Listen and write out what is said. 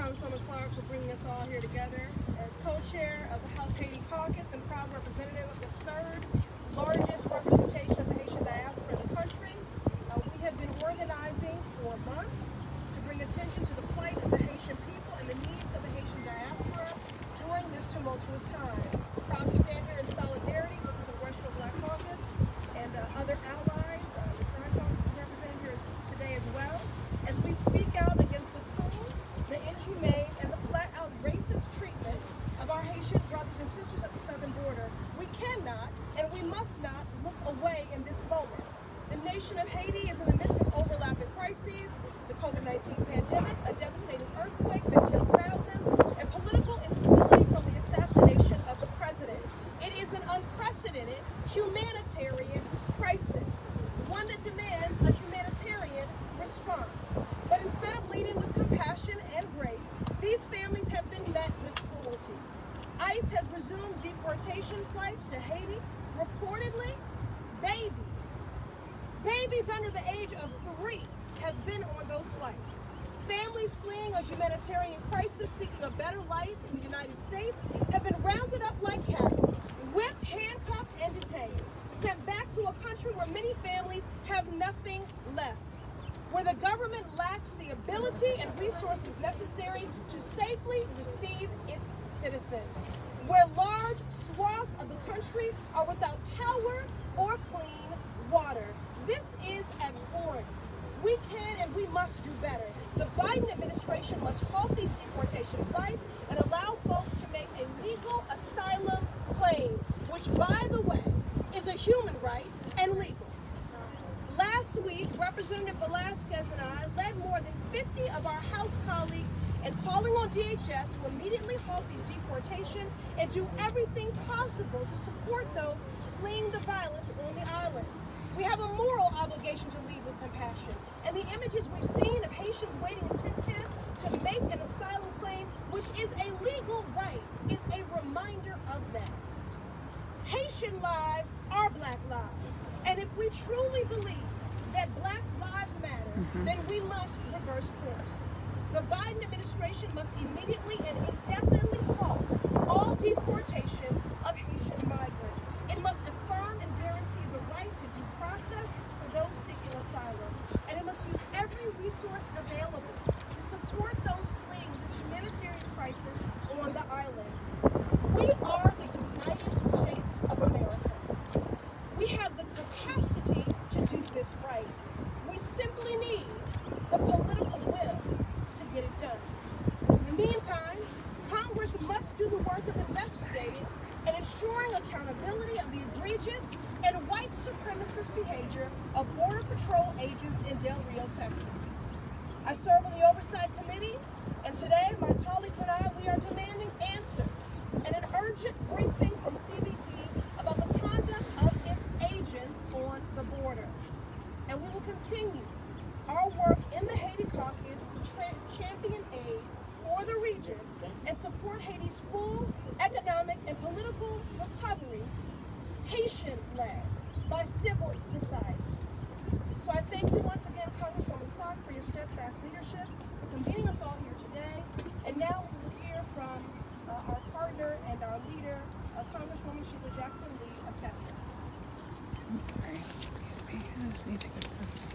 Congresswoman Clark, for bringing us all here together. As co-chair of the House Haiti Caucus and proud representative of the third largest representation of the Haitian diaspora in the country, we have been organizing for months to bring attention to the plight of the Haitian people and the needs of the Haitian diaspora during this tumultuous time. We're proud to stand here in solidarity with the Congressional Black Caucus and other allies, the Tri-Caucus is represented here today as well, as we speak out against the cruel, the inhumane, and the flat-out racist treatment of our Haitian brothers and sisters at the southern border. We cannot and we must not look away in this moment. The nation of Haiti is in the midst of overlapping crises, the COVID-19 pandemic, a devastating earthquake that killed thousands, and political instability from the assassination of the president. It is an unprecedented humanitarian crisis, one that demands a humanitarian response. But instead of leading with compassion and grace, these families have been met with cruelty. ICE has resumed deportation flights to Haiti. Reportedly, babies under the age of 3 have been on those flights. Families fleeing a humanitarian crisis, seeking a better life in the United States, have been rounded up like cattle, whipped, handcuffed, and detained, sent back to a country where many families have nothing left, where the government lacks the ability and resources necessary to safely receive its citizens, where large swaths of the country are without power or clean water. This is abhorrent. We can and we must do better. The Biden administration must halt these deportation flights and allow folks to make a legal asylum claim, which, by the way, is a human right and legal. Last week, Representative Velasquez and I led more than 50 of our House colleagues in calling on DHS to immediately halt these deportations and do everything possible to support those fleeing the violence on the island. We have a moral obligation to lead with compassion, and the images we've seen of Haitians waiting in tent camps to make an asylum claim, which is a legal right, is a reminder of that. Haitian lives are Black lives, and if we truly believe that Black lives matter, then we must reverse course. The Biden administration must immediately and indefinitely halt all deportations of Haitian migrants. It must affirm and guarantee the right to due process for those seeking asylum, and it must use every resource available to support those fleeing this humanitarian crisis on the island. We are the United States of America. We have the capacity to do this right. We simply need the political will to get it done. In the meantime, Congress must do the work of investigating and ensuring accountability of the egregious and white supremacist behavior of Border Patrol agents in Del Rio, Texas. I serve on the Oversight Committee, and today my colleagues and I, we are demanding answers and an urgent briefing from CBP about the conduct of its agents on the border. And we will continue our work in the Haiti Caucus to champion aid for the region and support Haiti's full economic and political recovery, Haitian-led by civil society. So I thank you once again, Congresswoman Clark, for your steadfast leadership, for convening us all here today. And now we will hear from our partner and our leader, Congresswoman Sheila Jackson Lee of Texas. I'm sorry, excuse me, I just need to get this.